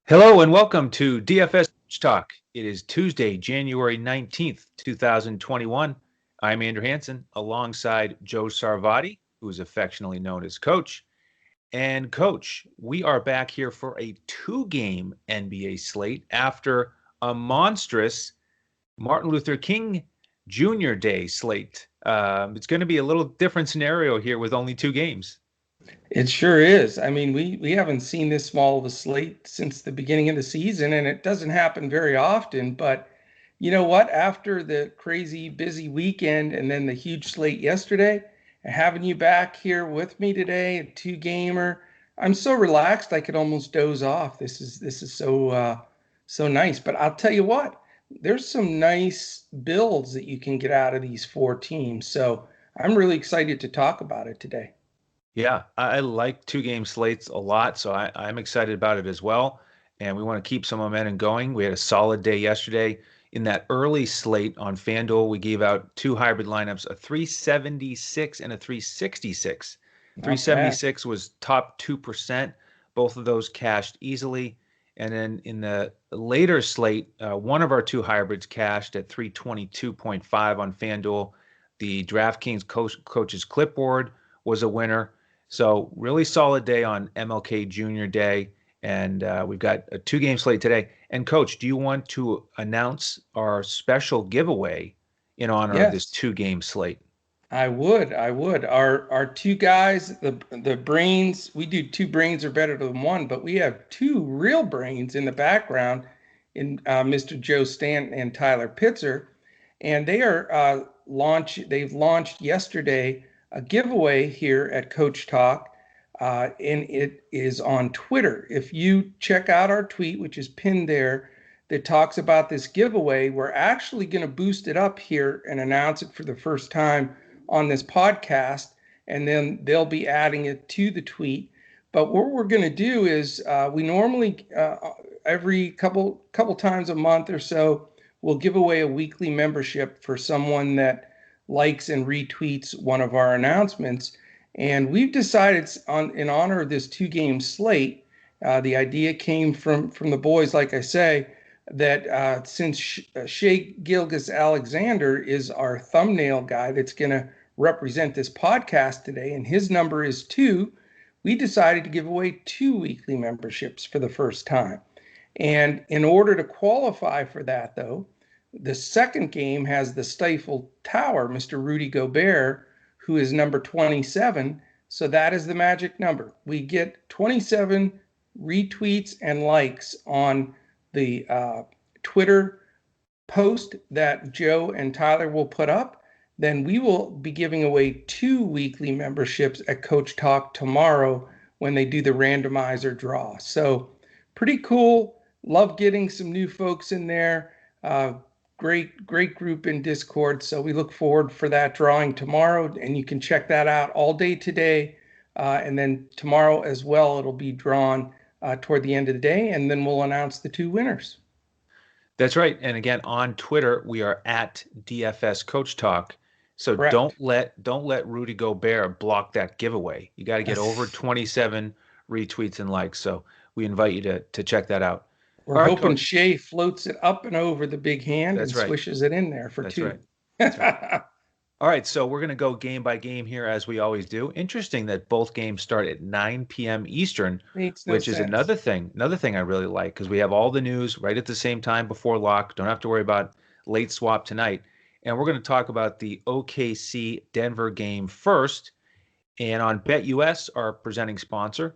Hello and welcome to DFS Talk. It is Tuesday, January 19th, 2021. I'm Andrew Hansen alongside Joe Sarvati, who is affectionately known as Coach. And Coach, we are back here for a two-game NBA slate after a monstrous Martin Luther King Jr. Day slate. It's going to be a little different scenario here with only two games. It sure is. I mean, we haven't seen this small of a slate since the beginning of the season, and it doesn't happen very often. But you know what? After the crazy busy weekend and then the huge slate yesterday, having you back here with me today, a two gamer, I'm so relaxed I could almost doze off. This is so nice. But I'll tell you what, there's some nice builds that you can get out of these four teams. So I'm really excited to talk about it today. Yeah, I like two-game slates a lot, so I'm excited about it as well. And we want to keep some momentum going. We had a solid day yesterday. In that early slate on FanDuel, we gave out two hybrid lineups, a 376 and a 366. Not bad. 376 was top 2%. Both of those cashed easily. And then in the later slate, one of our two hybrids cashed at 322.5 on FanDuel. The DraftKings coach's clipboard was a winner. So really solid day on MLK Junior Day, and we've got a two-game slate today. And Coach, do you want to announce our special giveaway in honor of this Yes, two-game slate? I would. Our two guys, the brains, we do two brains are better than one, but we have two real brains in the background in Mr. Joe Stanton and Tyler Pitzer, and they've launched yesterday a giveaway here at Coach Talk, and it is on Twitter. If you check out our tweet, which is pinned there, that talks about this giveaway, we're actually going to boost it up here and announce it for the first time on this podcast, and then they'll be adding it to the tweet. But what we're going to do is we normally every couple times a month or so we'll give away a weekly membership for someone that likes and retweets one of our announcements. And we've decided in honor of this two-game slate, the idea came from the boys, like I say, that since Shea Gilgis Alexander is our thumbnail guy that's going to represent this podcast today, and his number is 2, we decided to give away 2 weekly memberships for the first time. And in order to qualify for that, though, the second game has the Stifle Tower, Mr. Rudy Gobert, who is number 27. So that is the magic number. We get 27 retweets and likes on the Twitter post that Joe and Tyler will put up, then we will be giving away 2 weekly memberships at Coach Talk tomorrow when they do the randomizer draw. So pretty cool. Love getting some new folks in there. Great group in Discord. So we look forward for that drawing tomorrow, and you can check that out all day today. And then tomorrow as well, it'll be drawn toward the end of the day, and then we'll announce the two winners. That's right. And again, on Twitter, we are at DFS Coach Talk. So Correct. don't let Rudy Gobert block that giveaway. You got to get over 27 retweets and likes. So we invite you to check that out. We're All right, hoping Coach. Shea floats it up and over the big hand and That's right. swishes it in there for That's right. two. That's right. All right, so we're going to go game by game here as we always do. Interesting that both games start at 9 p.m. Eastern, Makes no which is sense. another thing I really like because we have all the news right at the same time before lock. Don't have to worry about late swap tonight. And we're going to talk about the OKC Denver game first. And on BetUS, our presenting sponsor,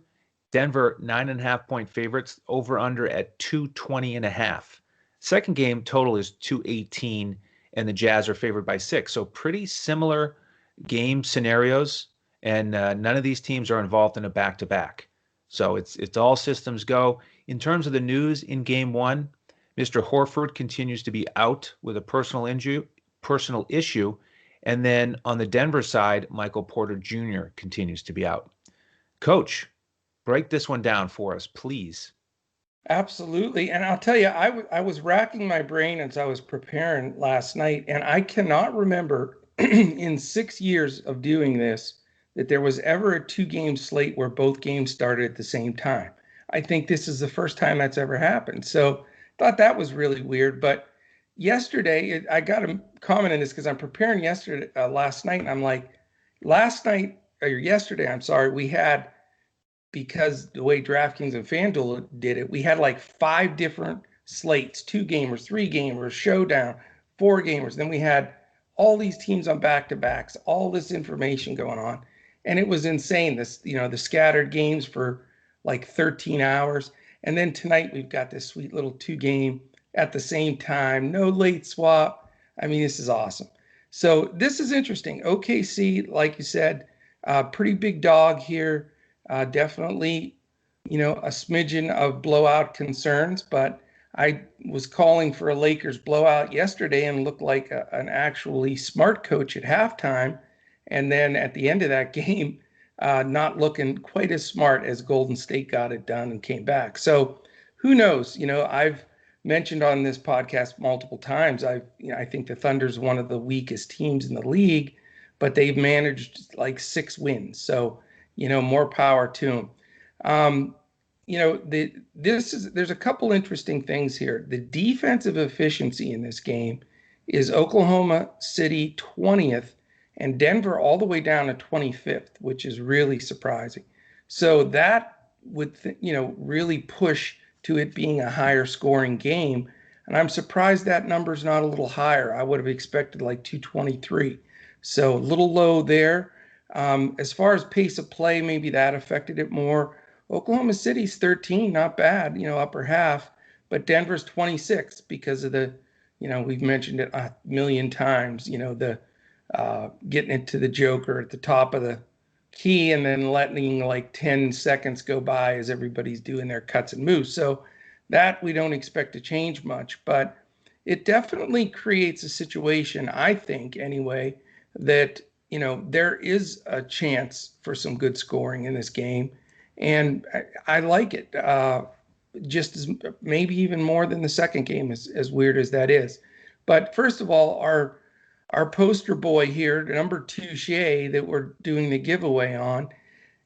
Denver 9.5 point favorites over under at 220.5. Second game total is 218, and the Jazz are favored by 6. So pretty similar game scenarios, and none of these teams are involved in a back-to-back. So it's all systems go. In terms of the news in game one, Mr. Horford continues to be out with a personal issue. And then on the Denver side, Michael Porter Jr. continues to be out. Coach, break this one down for us, please. Absolutely. And I'll tell you, I was racking my brain as I was preparing last night, and I cannot remember in 6 years of doing this that there was ever a two-game slate where both games started at the same time. I think this is the first time that's ever happened. So thought that was really weird. But yesterday, I got a comment on this because I'm preparing last night, and I'm like, last night or yesterday, I'm sorry, we had, because the way DraftKings and FanDuel did it, we had like 5 different slates, 2 gamers, 3 gamers, showdown, 4 gamers. Then we had all these teams on back-to-backs, all this information going on. And it was insane. The scattered games for like 13 hours. And then tonight we've got this sweet little 2 game at the same time, no late swap. I mean, this is awesome. So this is interesting. OKC, like you said, pretty big dog here. Definitely, a smidgen of blowout concerns, but I was calling for a Lakers blowout yesterday and looked like an actually smart coach at halftime. And then at the end of that game, not looking quite as smart as Golden State got it done and came back. So who knows? I've mentioned on this podcast multiple times, I think the Thunder's one of the weakest teams in the league, but they've managed like 6 wins. So, more power to them. There's a couple interesting things here. The defensive efficiency in this game is Oklahoma City 20th and Denver all the way down to 25th, which is really surprising. So that would, really push to it being a higher scoring game. And I'm surprised that number's not a little higher. I would have expected like 223. So a little low there. As far as pace of play, maybe that affected it more. Oklahoma City's 13, not bad, upper half, but Denver's 26 because of we've mentioned it a million times, the getting it to the Joker at the top of the key and then letting like 10 seconds go by as everybody's doing their cuts and moves. So that we don't expect to change much, but it definitely creates a situation, I think anyway, that there is a chance for some good scoring in this game, and I like it just as maybe even more than the second game, as weird as that is. But first of all, our poster boy here, number 2 Shea, that we're doing the giveaway on,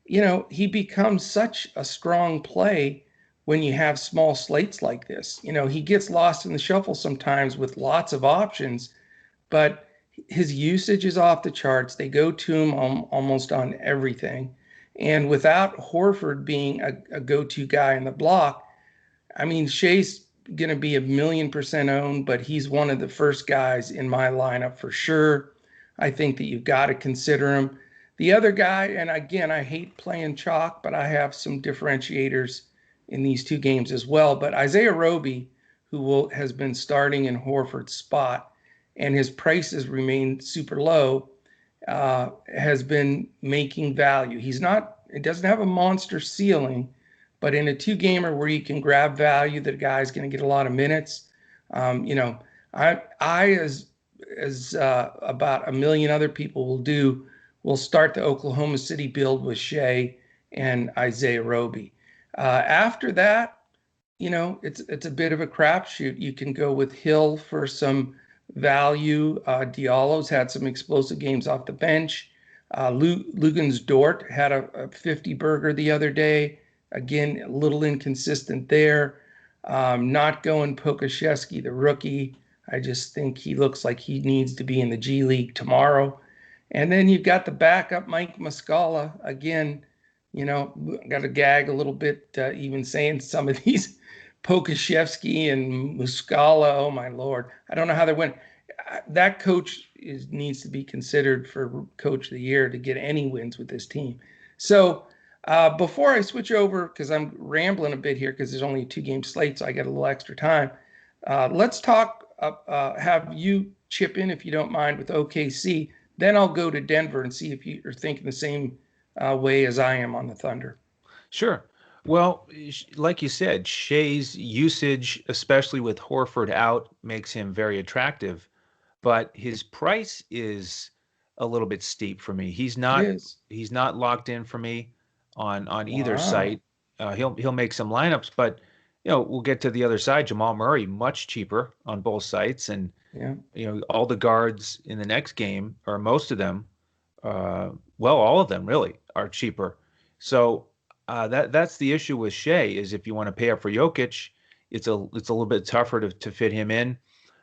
he becomes such a strong play when you have small slates like this. He gets lost in the shuffle sometimes with lots of options, but his usage is off the charts. They go to him almost on everything. And without Horford being a go-to guy in the block, I mean, Shea's going to be 1,000,000% owned, but he's one of the first guys in my lineup for sure. I think that you've got to consider him. The other guy, and again, I hate playing chalk, but I have some differentiators in these 2 games as well. But Isaiah Roby, who has been starting in Horford's spot, and his prices remain super low, has been making value. It doesn't have a monster ceiling, but in a 2-gamer where you can grab value, the guy's going to get a lot of minutes. I as about 1 million other people will start the Oklahoma City build with Shea and Isaiah Roby. After that, it's a bit of a crapshoot. You can go with Hill for some value. Diallo's had some explosive games off the bench. Lugens Dort had a 50 burger the other day. Again, a little inconsistent there. Not going Pokashevsky, the rookie. I just think he looks like he needs to be in the G League tomorrow. And then you've got the backup Mike Muscala. Again, got to gag a little bit even saying some of these Pokashevsky and Muscala. Oh, my Lord. I don't know how they went. That coach needs to be considered for Coach of the Year to get any wins with this team. So before I switch over, because I'm rambling a bit here because there's only a 2-game slate, so I get a little extra time. Let's talk, have you chip in, if you don't mind, with OKC. Then I'll go to Denver and see if you're thinking the same way as I am on the Thunder. Sure. Well, like you said, Shea's usage, especially with Horford out, makes him very attractive, but his price is a little bit steep for me. He's not locked in for me on either Wow. site. He'll make some lineups, but we'll get to the other side. Jamal Murray, much cheaper on both sites, and Yeah. all the guards in the next game, or most of them, well, all of them really are cheaper. So That's the issue with Shea is if you want to pay up for Jokic, it's a little bit tougher to fit him in.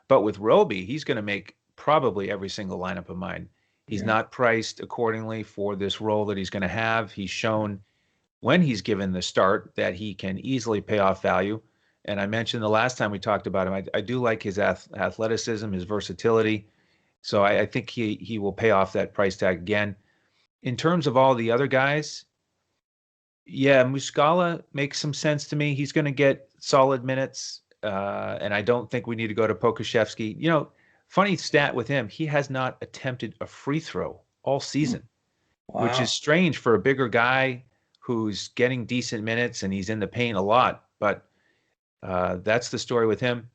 But with Roby, he's going to make probably every single lineup of mine. He's Yeah. not priced accordingly for this role that he's going to have. He's shown when he's given the start that he can easily pay off value. And I mentioned the last time we talked about him, I do like his athleticism, his versatility. So I think he will pay off that price tag again. In terms of all the other guys, yeah, Muscala makes some sense to me. He's going to get solid minutes, and I don't think we need to go to Pokuševski. Funny stat with him, he has not attempted a free throw all Hmm. season, which is Wow. strange for a bigger guy who's getting decent minutes and he's in the paint a lot. But that's the story with him.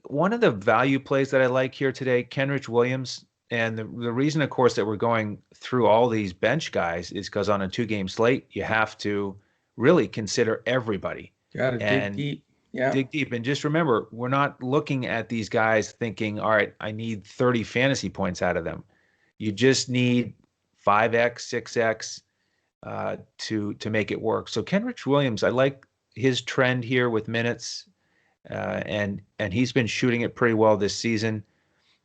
One of the value plays that I like here today, Kenrich Williams. And the reason, of course, that we're going through all these bench guys is because on a 2-game slate, you have to really consider everybody Got to dig and deep. Yeah. dig deep. And just remember, we're not looking at these guys thinking, all right, I need 30 fantasy points out of them. You just need 5x, 6x to make it work. So Kenrich Williams, I like his trend here with minutes, and he's been shooting it pretty well this season.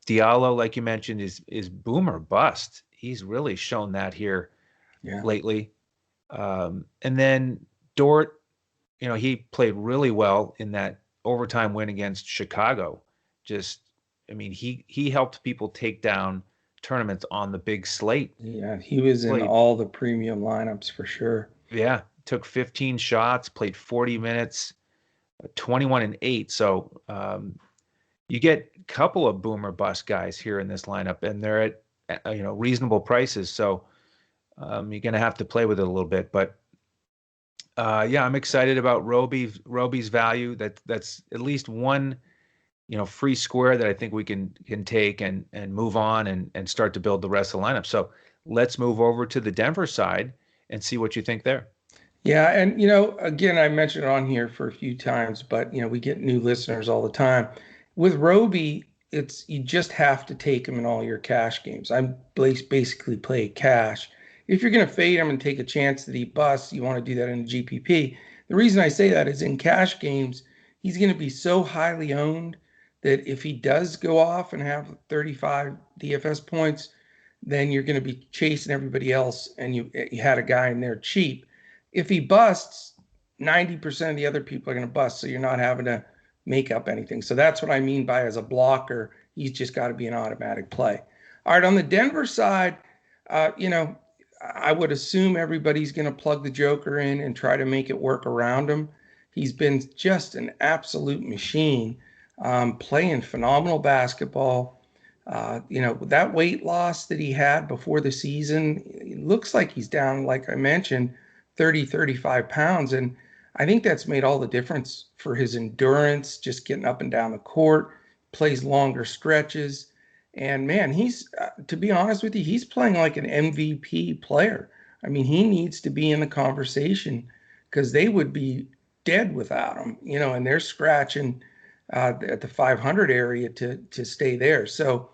Diallo, like you mentioned, is boomer bust. He's really shown that here Yeah. lately. And then Dort, he played really well in that overtime win against Chicago. Just, I mean, he helped people take down tournaments on the big slate. Yeah. He was in Played, all the premium lineups for sure. yeah, took 15 shots, played 40 minutes, 21 and 8. So you get a couple of boomer bust guys here in this lineup, and they're at reasonable prices. So you're going to have to play with it a little bit. But yeah, I'm excited about Roby's value. That's at least one free square that I think we can take and move on and start to build the rest of the lineup. So let's move over to the Denver side and see what you think there. Yeah, and again, I mentioned it on here for a few times, but we get new listeners all the time. With Roby, it's you just have to take him in all your cash games. I'm basically play cash. If you're going to fade him and take a chance that he busts, you want to do that in a GPP. The reason I say that is in cash games, he's going to be so highly owned that if he does go off and have 35 DFS points, then you're going to be chasing everybody else, and you had a guy in there cheap. If he busts, 90% of the other people are going to bust. So you're not having to make up anything. So that's what I mean by as a blocker, he's just got to be an automatic play. All right, on the Denver side, I would assume everybody's going to plug the Joker in and try to make it work around him. He's been just an absolute machine, playing phenomenal basketball. That weight loss that he had before the season, it looks like he's down, like I mentioned, 30, 35 pounds. And I think that's made all the difference for his endurance, just getting up and down the court, plays longer stretches. And man, to be honest with you, he's playing like an MVP player. I mean, he needs to be in the conversation because they would be dead without him, and they're scratching at the 500 area to stay there. So,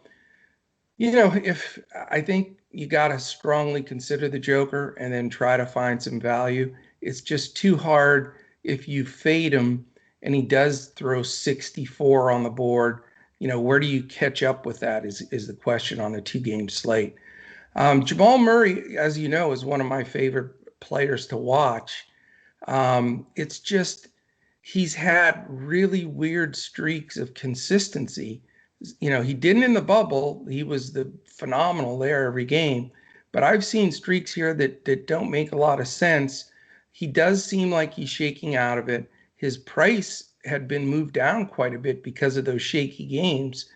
if I think you got to strongly consider the Joker and then try to find some value. It's just too hard if you fade him and he does throw 64 on the board. Where do you catch up with that is the question on a 2-game slate. Jamal Murray, as you know, is one of my favorite players to watch. It's just he's had really weird streaks of consistency. He didn't in the bubble. He was phenomenal there every game. But I've seen streaks here that don't make a lot of sense. He does seem like he's shaking out of it. His price had been moved down quite a bit because of those shaky games.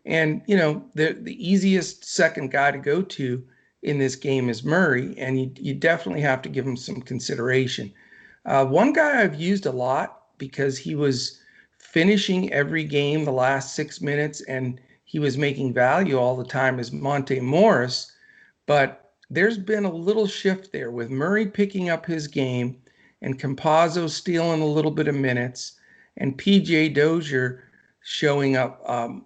And, the easiest second guy to go to in this game is Murray, and you definitely have to give him some consideration. One guy I've used a lot because he was finishing every game the last 6 minutes and he was making value all the time is Monte Morris. But there's been a little shift there with Murray picking up his game and Campazzo stealing a little bit of minutes and PJ Dozier showing up,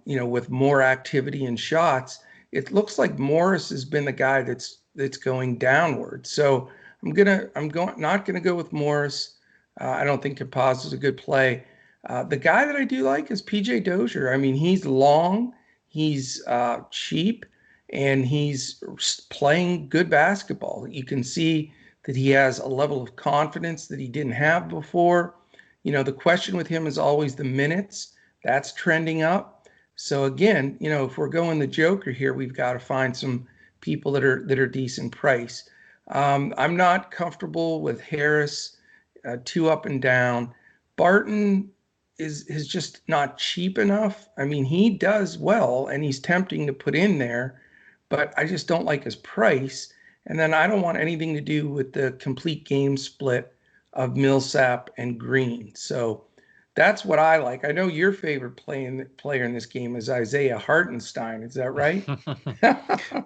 with more activity and shots. It looks like Morris has been the guy that's going downward. So not gonna go with Morris. I don't think Capaz is a good play. The guy that I do like is PJ Dozier. I mean, he's long, he's cheap, and he's playing good basketball. You can see that he has a level of confidence that he didn't have before. You know, the question with him is always the minutes. That's trending up. So again, you know, if we're going the Joker here, we've got to find some people that are decent price. I'm not comfortable with Harris, too up and down. Barton is just not cheap enough. I mean, he does well and he's tempting to put in there, but I just don't like his price. And then I don't want anything to do with the complete game split of Millsap and Green. So that's what I like. I know your favorite player in this game is Isaiah Hartenstein. Is that right?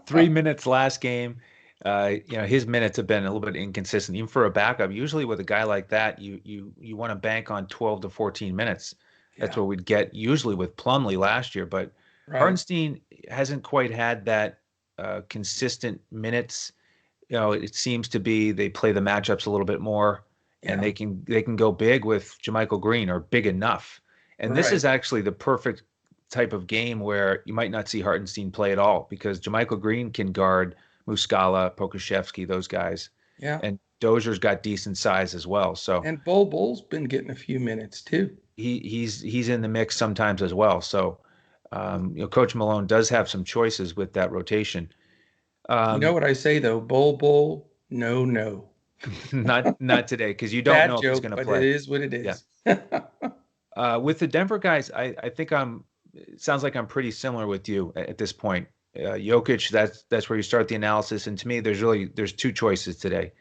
3 minutes last game. His minutes have been a little bit inconsistent, even for a backup. Usually, with a guy like that, you want to bank on 12 to 14 minutes. That's Yeah, what we'd get usually with Plumlee last year. But right. Hartenstein hasn't quite had that consistent minutes. It seems to be they play the matchups a little bit more, and Yeah, they can go big with Jermichael Green, or big enough. And this right. is actually the perfect type of game where you might not see Hartenstein play at all, because Jermichael Green can guard Muscala, Pokuševski, those guys, Yeah. and Dozier's got decent size as well. So And Bull's been getting a few minutes too. he's in the mix sometimes as well. So Coach Malone does have some choices with that rotation. You know Um, what I say though? Bull, no, no. not today, because you don't Bad know if he's joke, going to but it play. is what it Yeah. is. With the Denver guys, I think it sounds like I'm pretty similar with you at this point. Jokic, that's where you start the analysis. And to me, there's two choices today: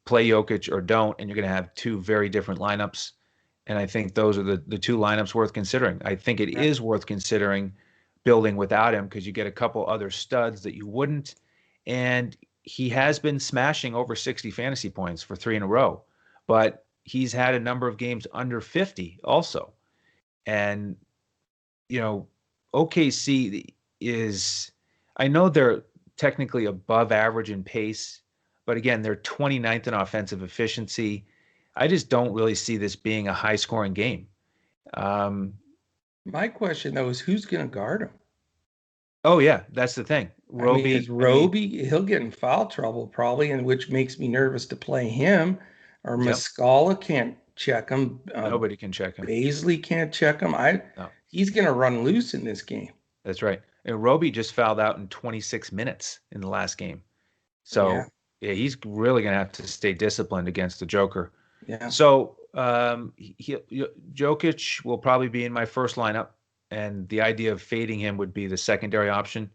play Jokic or don't, and you're going to have two very different lineups. And I think those are the two lineups worth considering. I think it Right. is worth considering building without him, because you get a couple other studs that you wouldn't. And he has been smashing over 60 fantasy points for three in a row, but he's had a number of games under 50 also. And, you know, OKC is, I know they're technically above average in pace, but again, they're 29th in offensive efficiency. I just don't really see this being a high scoring game. Um, My question though is who's going to guard him? oh, yeah, that's the thing. I mean, is Roby, I mean, Roby? He'll get in foul trouble probably, and which makes me nervous to play him. Or yep, Muscala can't check him. nobody can check him. Baisley can't check him. No, He's going to run loose in this game. that's right. And Roby just fouled out in 26 minutes in the last game. Yeah, So, yeah, he's really going to have to stay disciplined against the Joker. yeah. So Jokic will probably be in my first lineup, and the idea of fading him would be the secondary option.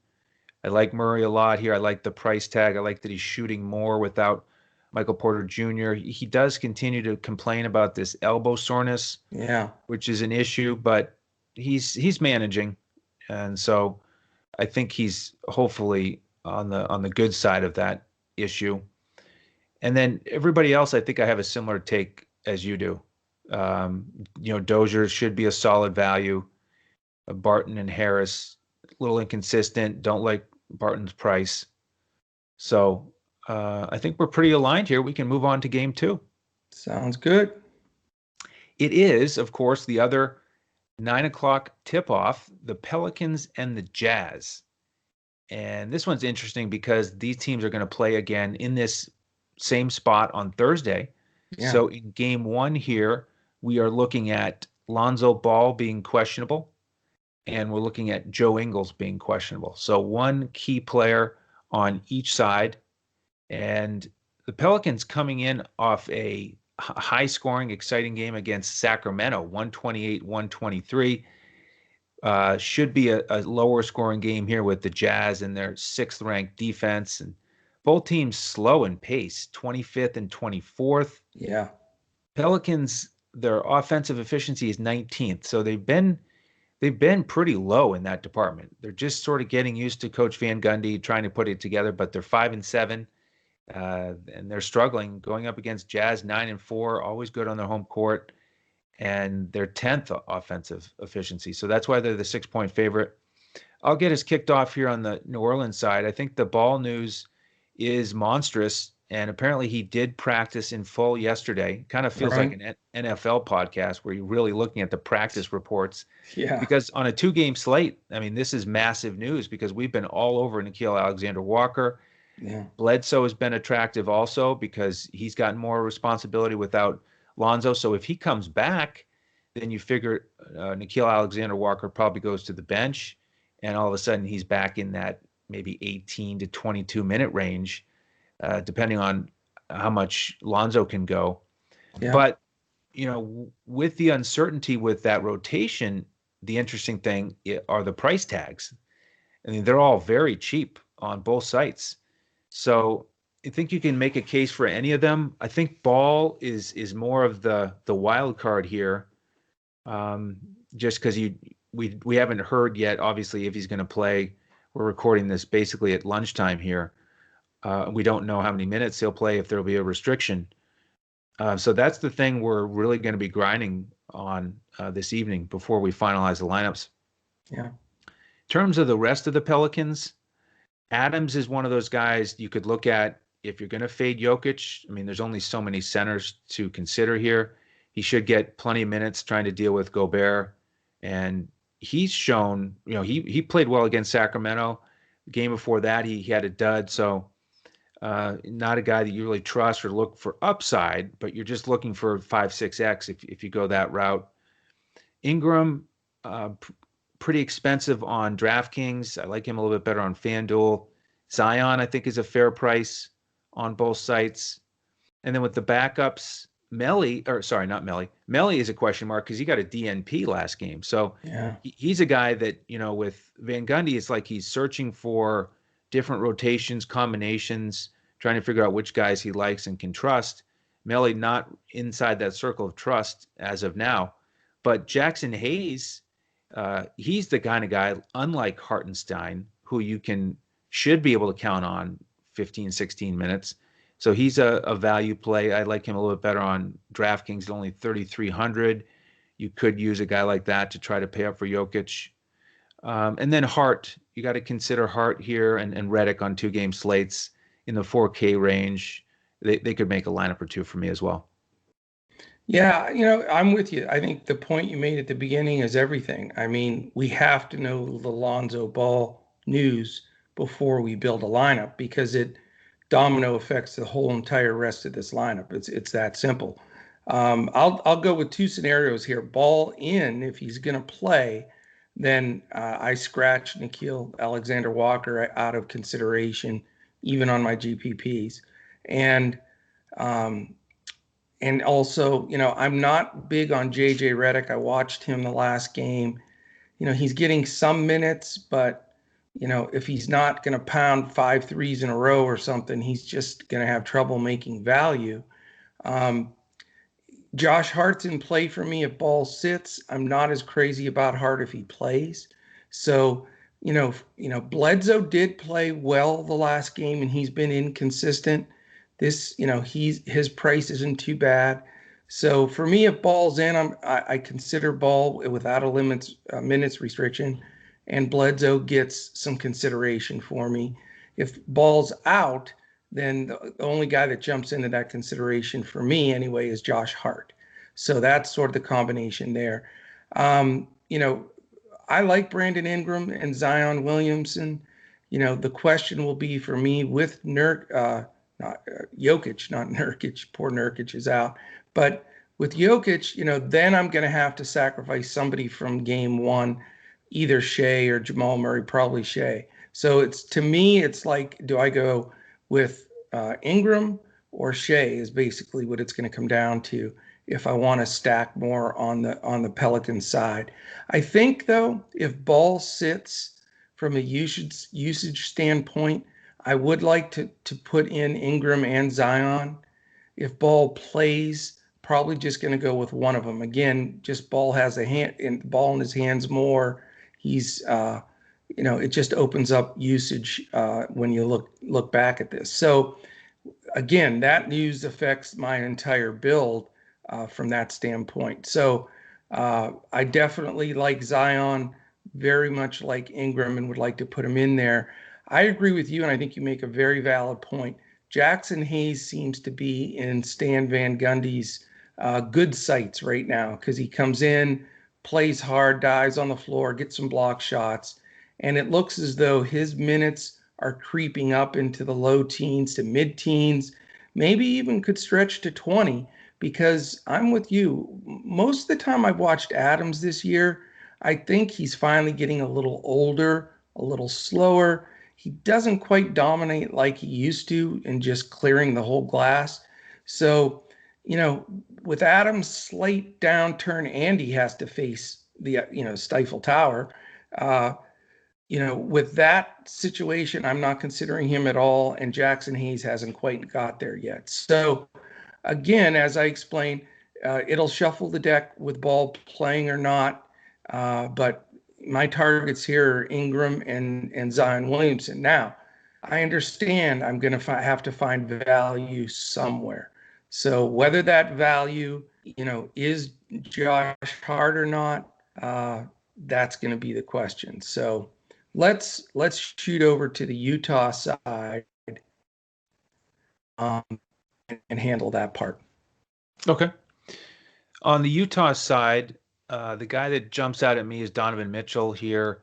I like Murray a lot here. I like the price tag. I like that he's shooting more without Michael Porter Jr. He does continue to complain about this elbow soreness, Yeah. which is an issue, but he's managing, and so I think he's hopefully on the good side of that issue. And then everybody else, I think I have a similar take as you do. Dozier should be a solid value. Barton and Harris, a little inconsistent. Don't like Barton's price. So I think we're pretty aligned here. We can move on to game two. Sounds good. It is, of course, the other 9 o'clock tip-off, the Pelicans and the Jazz. And this one's interesting because these teams are going to play again in this same spot on Thursday. Yeah. So in game one here, we are looking at Lonzo Ball being questionable, and we're looking at Joe Ingles being questionable. So one key player on each side. And the Pelicans coming in off a high scoring, exciting game against Sacramento, 128-123. Should be a lower scoring game here with the Jazz and their sixth ranked defense. And both teams slow in pace, 25th and 24th. Yeah. Pelicans, their offensive efficiency is 19th. So they've been pretty low in that department. They're just sort of getting used to Coach Van Gundy trying to put it together, but they're 5-7. And they're struggling going up against Jazz 9-4, always good on their home court, and they're 10th offensive efficiency. So that's why they're the 6-point favorite. I'll get us kicked off here on the New Orleans side. I think the ball news is monstrous. and apparently he did practice in full yesterday. Kind of feels like Right. an NFL podcast where you're really looking at the practice reports. Yeah. Because on a two-game slate, I mean, this is massive news because we've been all over Nickeil Alexander-Walker. Yeah. Bledsoe has been attractive also because he's gotten more responsibility without Lonzo. So if he comes back, then you figure Nickeil Alexander-Walker probably goes to the bench, and all of a sudden he's back in that maybe 18 to 22 minute range, depending on how much Lonzo can go. Yeah. But with the uncertainty with that rotation, the interesting thing are the price tags. I mean, they're all very cheap on both sites. So I think you can make a case for any of them. I think Ball is more of the wild card here, um, just because we haven't heard yet. Obviously, if he's going to play, we're recording this basically at lunchtime here. We don't know how many minutes he'll play if there'll be a restriction. So that's the thing we're really going to be grinding on this evening before we finalize the lineups. Yeah. In terms of the rest of the Pelicans, Adams is one of those guys you could look at if you're going to fade Jokic. I mean, there's only so many centers to consider here. He should get plenty of minutes trying to deal with Gobert. And he's shown, he played well against Sacramento. The game before that, he had a dud. So not a guy that you really trust or look for upside, but you're just looking for 5-6x if you go that route. Ingram, pretty expensive on DraftKings. I like him a little bit better on FanDuel. Zion, I think, is a fair price on both sites. And then with the backups, Melly is a question mark because he got a DNP last game. So Yeah. he's a guy that, with Van Gundy, it's like he's searching for different rotations, combinations, trying to figure out which guys he likes and can trust. Melly not inside that circle of trust as of now. But Jackson Hayes, he's the kind of guy, unlike Hartenstein, who should be able to count on 15, 16 minutes. So he's a value play. I like him a little bit better on DraftKings at only 3,300. You could use a guy like that to try to pay up for Jokic. And then Hart, you got to consider Hart here and Redick on two-game slates in the 4K range. They could make a lineup or two for me as well. Yeah, I'm with you. I think the point you made at the beginning is everything. I mean, we have to know the Lonzo Ball news before we build a lineup because it domino affects the whole entire rest of this lineup. It's that simple. I'll go with two scenarios here. Ball in, if he's going to play, then I scratch Nickeil Alexander-Walker out of consideration, even on my GPPs. And also, I'm not big on JJ Redick. I watched him the last game. He's getting some minutes, but if he's not going to pound 5 threes in a row or something, he's just going to have trouble making value. Josh Hart's in play for me if Ball sits. I'm not as crazy about Hart if he plays. So, Bledsoe did play well the last game and he's been inconsistent. His price isn't too bad. So for me, if Ball's in, I consider Ball without a minutes restriction, and Bledsoe gets some consideration for me. If Ball's out, then the only guy that jumps into that consideration for me anyway is Josh Hart. So that's sort of the combination there. I like Brandon Ingram and Zion Williamson. The question will be for me with not Jokic, not Nurkic. Poor Nurkic is out. But with Jokic, then I'm going to have to sacrifice somebody from game one, either Shea or Jamal Murray, probably Shea. So to me, it's like, do I go with Ingram or Shea is basically what it's going to come down to if I want to stack more on the Pelicans side. I think, though, if Ball sits from a usage standpoint, I would like to put in Ingram and Zion. If Ball plays, probably just going to go with one of them. Again, just Ball has ball in his hands more. He's, it just opens up usage when you look back at this. So again, that news affects my entire build from that standpoint. So I definitely like Zion, very much like Ingram, and would like to put him in there. I agree with you, and I think you make a very valid point. Jackson Hayes seems to be in Stan Van Gundy's good sights right now because he comes in, plays hard, dives on the floor, gets some block shots, and it looks as though his minutes are creeping up into the low teens to mid-teens, maybe even could stretch to 20, because I'm with you. Most of the time I've watched Adams this year, I think he's finally getting a little older, a little slower. He doesn't quite dominate like he used to in just clearing the whole glass. So, with Adams' slight downturn, and he has to face the, Stifle Tower. Uh, with that situation, I'm not considering him at all, and Jackson Hayes hasn't quite got there yet. So, again, as I explained, it'll shuffle the deck with Ball playing or not. But my targets here are Ingram and Zion Williamson. Now, I understand I'm going to have to find value somewhere. So whether that value, is Josh Hart or not, that's going to be the question. So let's shoot over to the Utah side um, and handle that part. Okay. On the Utah side, the guy that jumps out at me is Donovan Mitchell here.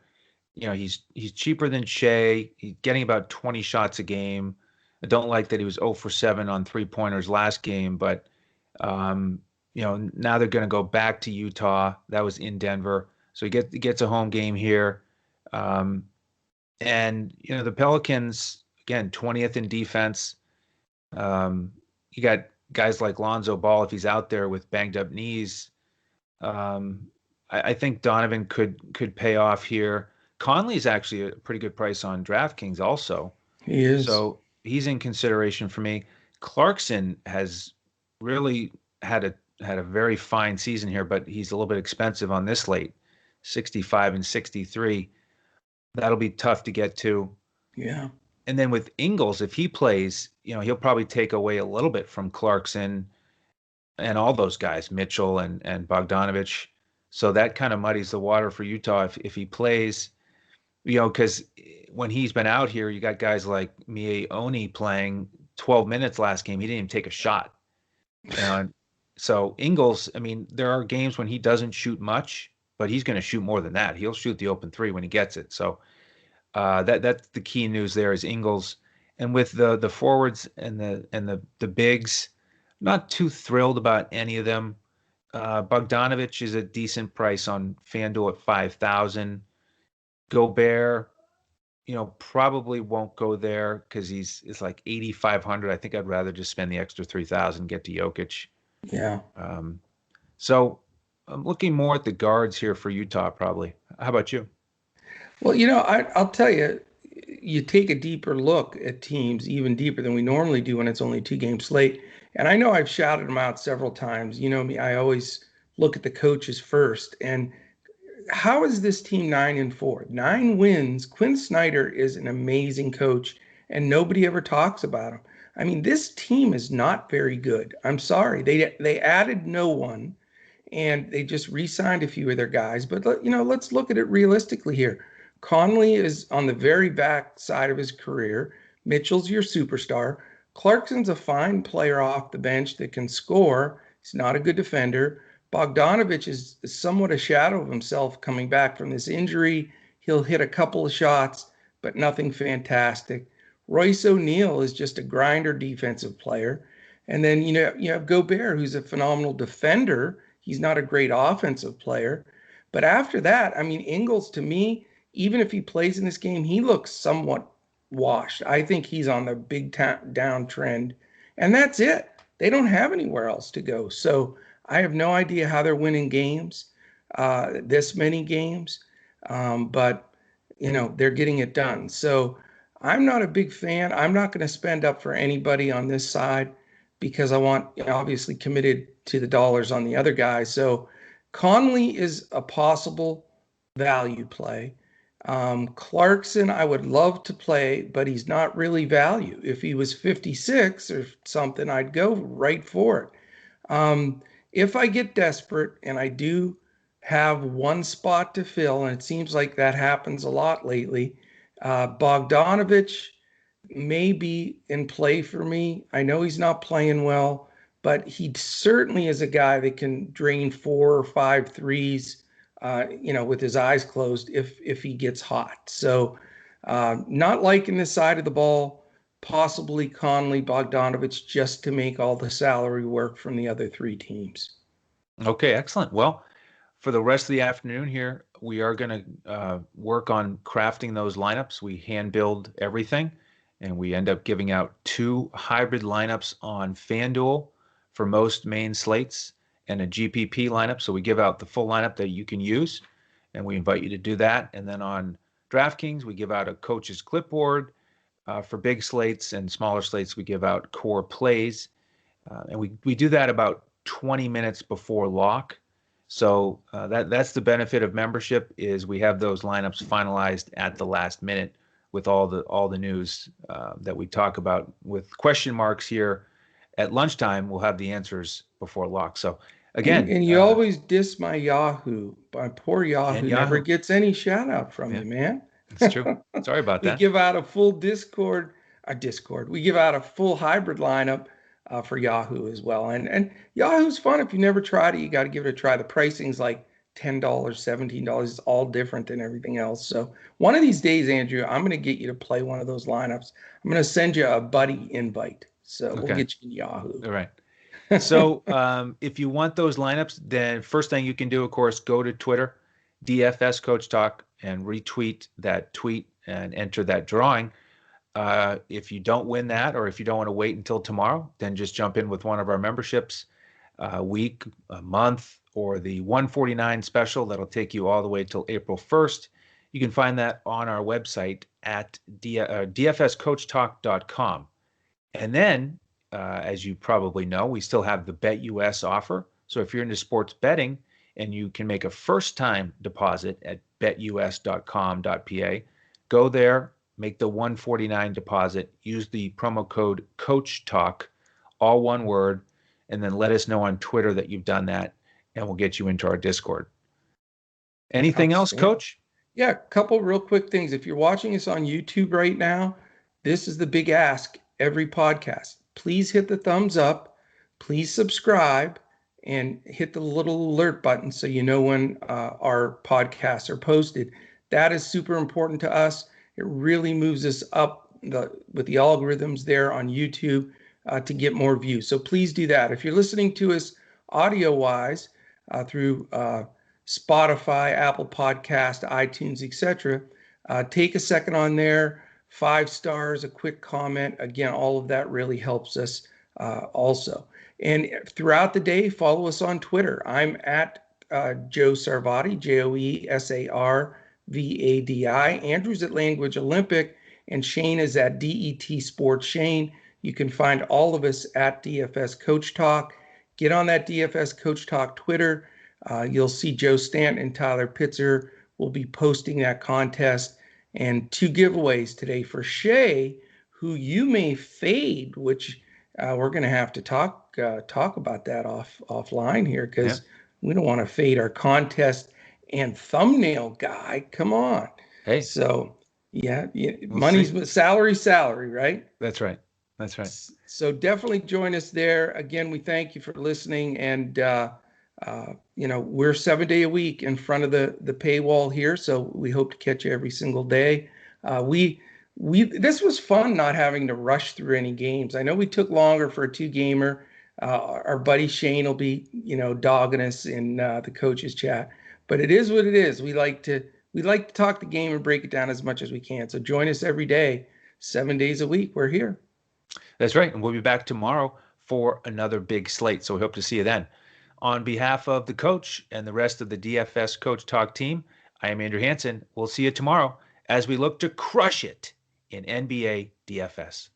He's cheaper than Shea. He's getting about 20 shots a game. I don't like that he was 0 for 7 on three-pointers last game, but now they're going to go back to Utah. That was in Denver. So he gets a home game here. And the Pelicans, again, 20th in defense. You got guys like Lonzo Ball, if he's out there with banged up knees. I think Donovan could pay off here. Conley is actually a pretty good price on DraftKings also. He is. So he's in consideration for me. Clarkson has really had a very fine season here, but he's a little bit expensive on this slate, 65 and 63. That'll be tough to get to. Yeah. And then with Ingles, if he plays, he'll probably take away a little bit from Clarkson and all those guys, Mitchell and Bogdanovich. So that kind of muddies the water for Utah if he plays, because when he's been out here, you got guys like Mie Oni playing 12 minutes last game. He didn't even take a shot. So Ingles, I mean, there are games when he doesn't shoot much, but he's going to shoot more than that. He'll shoot the open three when he gets it. So that's the key news there is Ingles. And with the forwards and the bigs, not too thrilled about any of them. Bogdanovich is a decent price on FanDuel at 5,000. Gobert, probably won't go there because it's like 8,500. I think I'd rather just spend the extra 3,000, get to Jokic. Yeah. So I'm looking more at the guards here for Utah, probably. How about you? Well, I'll tell you, you take a deeper look at teams, even deeper than we normally do when it's only a 2-game slate. And I know I've shouted them out several times. You know me, I always look at the coaches first. And how is this team 9-4? 9 wins. Quinn Snyder is an amazing coach, and nobody ever talks about him. I mean, this team is not very good. I'm sorry. They added no one, and they just re-signed a few of their guys. But, let's look at it realistically here. Conley is on the very back side of his career. Mitchell's your superstar. Clarkson's a fine player off the bench that can score. He's not a good defender. Bogdanovich is somewhat a shadow of himself coming back from this injury. He'll hit a couple of shots, but nothing fantastic. Royce O'Neal is just a grinder defensive player. And then, you have Gobert, who's a phenomenal defender. He's not a great offensive player. But after that, I mean, Ingles, to me, even if he plays in this game, he looks somewhat washed. I think he's on the big downtrend. And that's it. They don't have anywhere else to go. So I have no idea how they're winning games, this many games. But, they're getting it done. So I'm not a big fan. I'm not going to spend up for anybody on this side because I want, obviously committed to the dollars on the other guys. So Conley is a possible value play. Clarkson, I would love to play, but he's not really value. If he was 56 or something, I'd go right for it. If I get desperate and I do have one spot to fill, and it seems like that happens a lot lately, Bogdanovich, may be in play for me. I know he's not playing well, but he certainly is a guy that can drain 4 or 5 threes, with his eyes closed if he gets hot. So, not liking this side of the ball. Possibly Conley, Bogdanovich, just to make all the salary work from the other three teams. Okay, excellent. Well, for the rest of the afternoon here, we are going to work on crafting those lineups. We hand build everything, and we end up giving out 2 hybrid lineups on FanDuel for most main slates and a GPP lineup. So we give out the full lineup that you can use, and we invite you to do that. And then on DraftKings, we give out a coach's clipboard. For big slates and smaller slates, we give out core plays. And we do that about 20 minutes before lock. So that's the benefit of membership is we have those lineups finalized at the last minute with all the news that we talk about with question marks here at lunchtime. We'll have the answers before lock. So again, And you always diss my Yahoo. My poor and Yahoo never Yahoo, gets any shout out from yeah, you, man. it's true. Sorry about We that. give out a full Discord. We give out a full hybrid lineup for Yahoo as well. And Yahoo's fun. If you never tried it, you got to give it a try. The pricing's like $10, $17. It's all different than everything else. So one of these days, Andrew, I'm going to get you to play one of those lineups. I'm going to send you a buddy invite. So we'll Okay, get you in Yahoo. all right. So if you want those lineups, then first thing you can do, of course, go to Twitter, DFS Coach Talk, and retweet that tweet and enter that drawing. If you don't win that, or if you don't want to wait until tomorrow, then just jump in with one of our memberships, a week, a month, or the 149 special that'll take you all the way till April 1st. You can find that on our website at dfscoachtalk.com. And then, as you probably know, we still have the BetUS offer. So if you're into sports betting and you can make a first-time deposit at betus.com.pa, go there, make the 149 deposit, use the promo code CoachTalk, all one word, and then let us know on Twitter that you've done that, and we'll get you into our Discord. Anything else, Outstanding. Coach? Yeah, a couple real quick things. If you're watching us on YouTube right now, this is the big ask every podcast. Please hit the thumbs up, please subscribe, and hit the little alert button so you know when our podcasts are posted. That is super important to us. It really moves us up with the algorithms there on YouTube to get more views. So please do that. If you're listening to us audio-wise through Spotify, Apple Podcast, iTunes, etc. Take a second on there, 5 stars, a quick comment. Again, all of that really helps us also. And throughout the day, follow us on Twitter. I'm at Joe Sarvadi, JoeSarvadi. Andrew's at Language Olympic, and Shane is at DET Sports Shane. You can find all of us at DFS Coach Talk. Get on that DFS Coach Talk Twitter. You'll see Joe Stanton and Tyler Pitzer will be posting that contest, and 2 giveaways today for Shay, who you may fade, which we're going to have to talk about that offline here because we don't want to fade our contest and thumbnail guy. Come on. Hey. So yeah, We'll money's see. salary, right? That's right. That's right. So definitely join us there. Again, we thank you for listening, and we're 7 day a week in front of the paywall here, so we hope to catch you every single day. This was fun not having to rush through any games. I know we took longer for a 2-gamer. Our buddy Shane will be dogging us in the coaches chat, but it is what it is. We like to talk the game and break it down as much as we can. So join us every day, 7 days a week. We're here. That's right. And we'll be back tomorrow for another big slate. So we hope to see you then. On behalf of the coach and the rest of the DFS Coach Talk team, I am Andrew Hansen. We'll see you tomorrow as we look to crush it in NBA DFS.